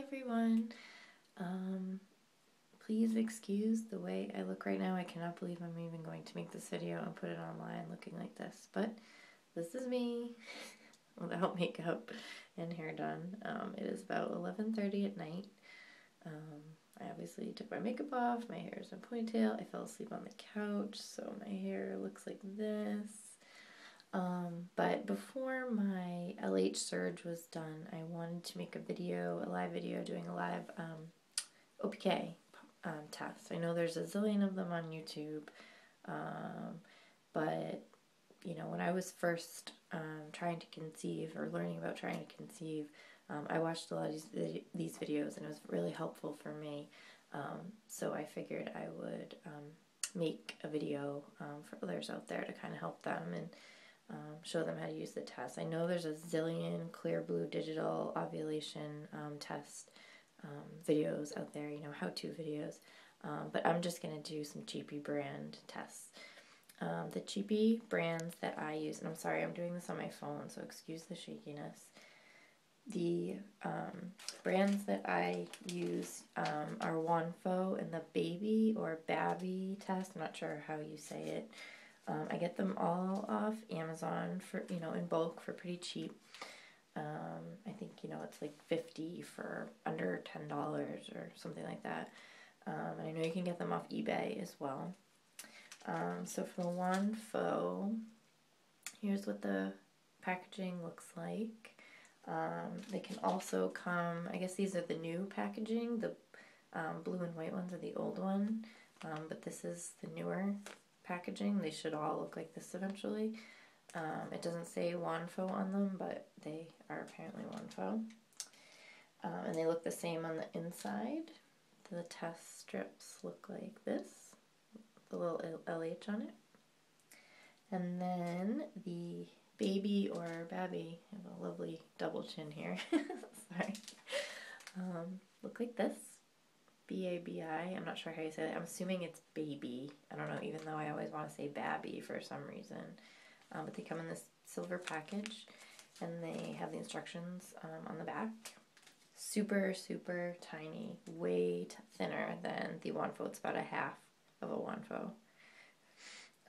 everyone. Please excuse the way I look right now. I cannot believe I'm even going to make this video and put it online looking like this, but this is me without makeup and hair done. It is about 11:30 at night. I obviously took my makeup off, my hair is in a ponytail, I fell asleep on the couch, so my hair looks like this. But before my LH surge was done, I wanted to make a live video doing a live OPK test. I know there's a zillion of them on YouTube, but you know, when I was first trying to conceive or learning about trying to conceive, I watched a lot of these videos and it was really helpful for me. So I figured I would make a video for others out there to kind of help them and show them how to use the test. I know there's a zillion clear blue digital ovulation test videos out there, you know, how-to videos, but I'm just going to do some cheapy brand tests. The cheapy brands that I use, and I'm sorry, I'm doing this on my phone, so excuse the shakiness. The brands that I use are Wanfo and the Baby or Babby test. I'm not sure how you say it. I get them all off Amazon for, you know, in bulk for pretty cheap. I think, you know, it's like $50 for under $10 or something like that. And I know you can get them off eBay as well. So for the Wanfo, here's what the packaging looks like. They can also come, I guess these are the new packaging. The blue and white ones are the old one, but this is the newer packaging. They should all look like this eventually. It doesn't say Wanfo on them, but they are apparently Wanfo. And they look the same on the inside. The test strips look like this, the little LH on it. And then the Baby or Babby, I have a lovely double chin here, sorry, look like this, B-A-B-I, I'm not sure how you say that, I'm assuming it's Baby, I don't know, even though I always want to say Babby for some reason, but they come in this silver package, and they have the instructions on the back. Super, super tiny, way thinner than the Wanfo, it's about a half of a Wanfo.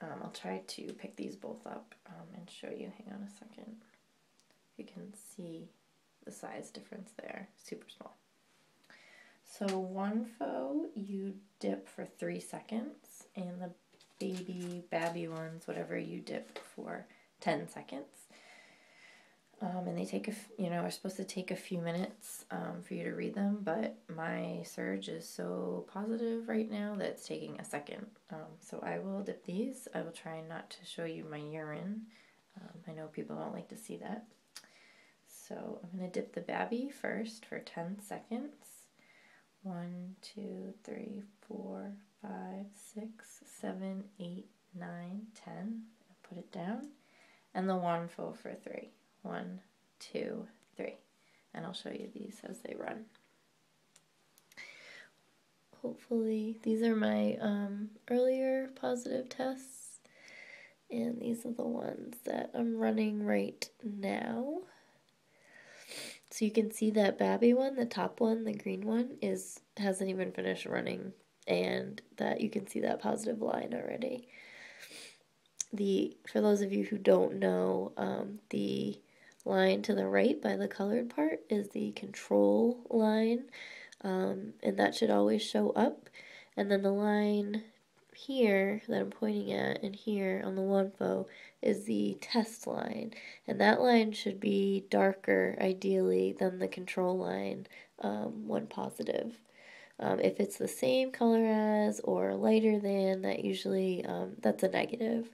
I'll try to pick these both up and show you. Hang on a second. You can see the size difference there. Super small. So Wanfo, you dip for 3 seconds, and the Baby, Babby ones, whatever, you dip for 10 seconds. And they take are supposed to take a few minutes for you to read them, but my surge is so positive right now that it's taking a second. So I will dip these. I will try not to show you my urine. I know people don't like to see that. So I'm going to dip the Babby first for 10 seconds. 1, 2, 3, 4, 5, 6, 7, 8, 9, 10. Put it down. And the Wanfo for 3. 1, 2, 3. And I'll show you these as they run. Hopefully, these are my earlier positive tests, and these are the ones that I'm running right now. So you can see that Babby one, the top one, the green one, hasn't even finished running, and that you can see that positive line already. For those of you who don't know, the line to the right by the colored part is the control line, and that should always show up. And then the line here that I'm pointing at and here on the Wanfo is the test line, and that line should be darker ideally than the control line when positive. If it's the same color as or lighter than, that usually that's a negative.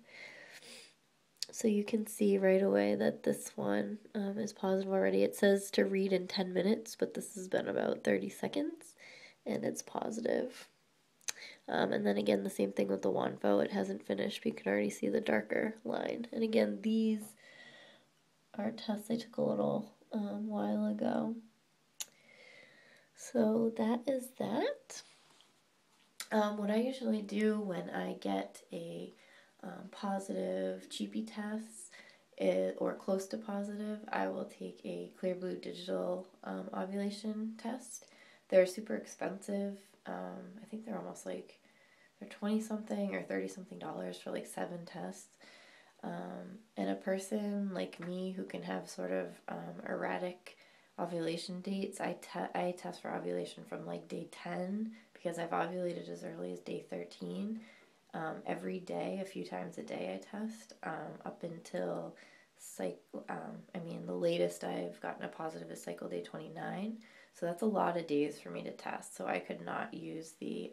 So you can see right away that this one is positive already. It says to read in 10 minutes, but this has been about 30 seconds, and it's positive. And then again, the same thing with the Wanfo. It hasn't finished, but you can already see the darker line. And again, these are tests I took a little while ago. So that is that. What I usually do when I get a positive cheapy test or close to positive, I will take a clear blue digital ovulation test. they're super expensive. I think they're almost like, they're 20 something or 30 something dollars for like 7 tests. And a person like me who can have sort of erratic ovulation dates, I test for ovulation from like day 10 because I've ovulated as early as day 13. Every day, a few times a day I test, up until the latest I've gotten a positive is cycle day 29. So that's a lot of days for me to test. So I could not use the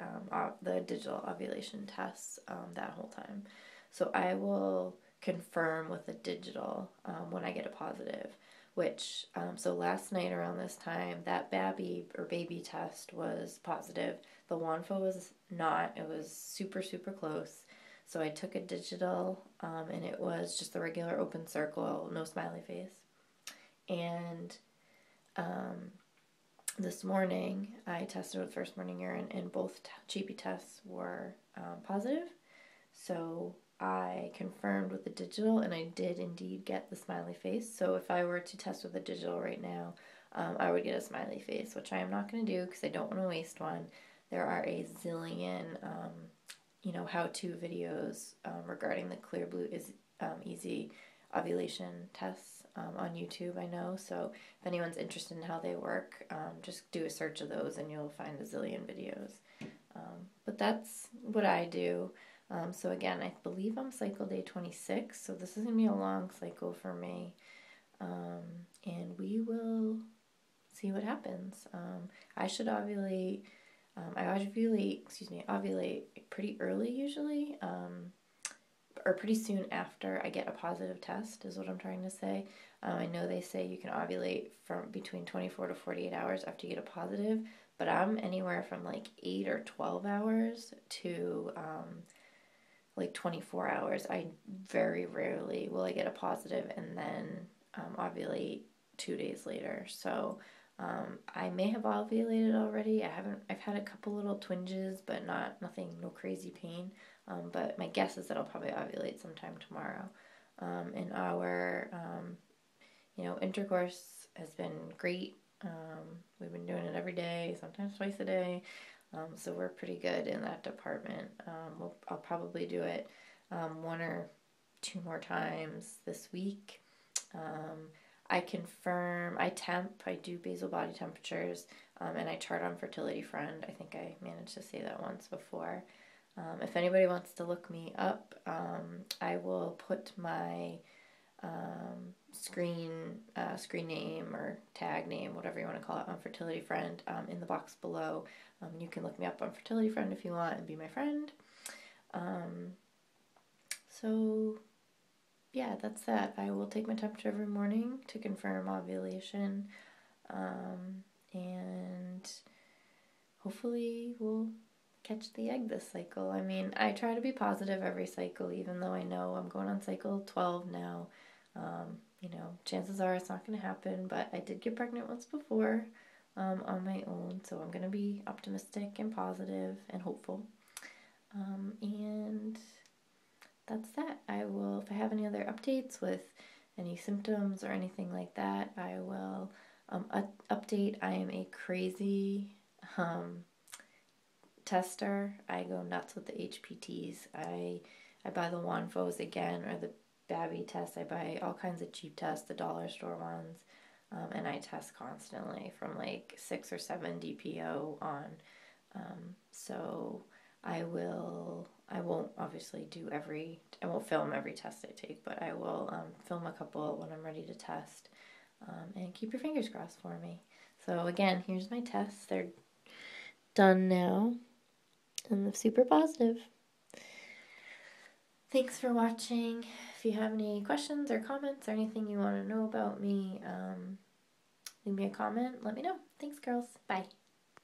digital ovulation tests that whole time. So I will confirm with a digital when I get a positive. Which so last night around this time, that baby test was positive. The WANFO was not. It was super, super close. So I took a digital, and it was just the regular open circle, no smiley face. And this morning, I tested with first morning urine, and both cheapy tests were positive. So I confirmed with the digital, and I did indeed get the smiley face. So if I were to test with the digital right now, I would get a smiley face, which I am not going to do because I don't want to waste one. There are a zillion, how-to videos regarding the Clear Blue is easy ovulation tests on YouTube, I know. So if anyone's interested in how they work, just do a search of those and you'll find a zillion videos. But that's what I do. So again, I believe I'm cycle day 26, so this is going to be a long cycle for me. And we will see what happens. I should ovulate, ovulate pretty early usually, or pretty soon after I get a positive test is what I'm trying to say. I know they say you can ovulate from between 24 to 48 hours after you get a positive, but I'm anywhere from like 8 or 12 hours to like 24 hours. I very rarely will I get a positive and then ovulate 2 days later. So I may have ovulated already. I've had a couple little twinges, but no crazy pain. But my guess is that I'll probably ovulate sometime tomorrow. And our, intercourse has been great. We've been doing it every day, sometimes twice a day. So we're pretty good in that department. I'll probably do it 1 or 2 more times this week. I do basal body temperatures, and I chart on Fertility Friend. I think I managed to say that once before. If anybody wants to look me up, I will put my screen name or tag name, whatever you want to call it, on Fertility Friend in the box below. You can look me up on Fertility Friend if you want and be my friend. So yeah, that's that. I will take my temperature every morning to confirm ovulation, and hopefully we'll catch the egg this cycle. I mean, I try to be positive every cycle, even though I know I'm going on cycle 12 now. Chances are it's not going to happen, but I did get pregnant once before on my own, so I'm going to be optimistic and positive and hopeful. And that's that. I will, if I have any other updates with any symptoms or anything like that, I will update. I am a crazy tester. I go nuts with the HPTs. I buy the WANFOs again, or the Babby tests. I buy all kinds of cheap tests, the dollar store ones, and I test constantly from like 6 or 7 DPO on. So I won't obviously I won't film every test I take, but I will film a couple when I'm ready to test, and keep your fingers crossed for me. So again, here's my tests. They're done now, and they're super positive. Thanks for watching. If you have any questions or comments or anything you want to know about me, leave me a comment. Let me know. Thanks, girls. Bye.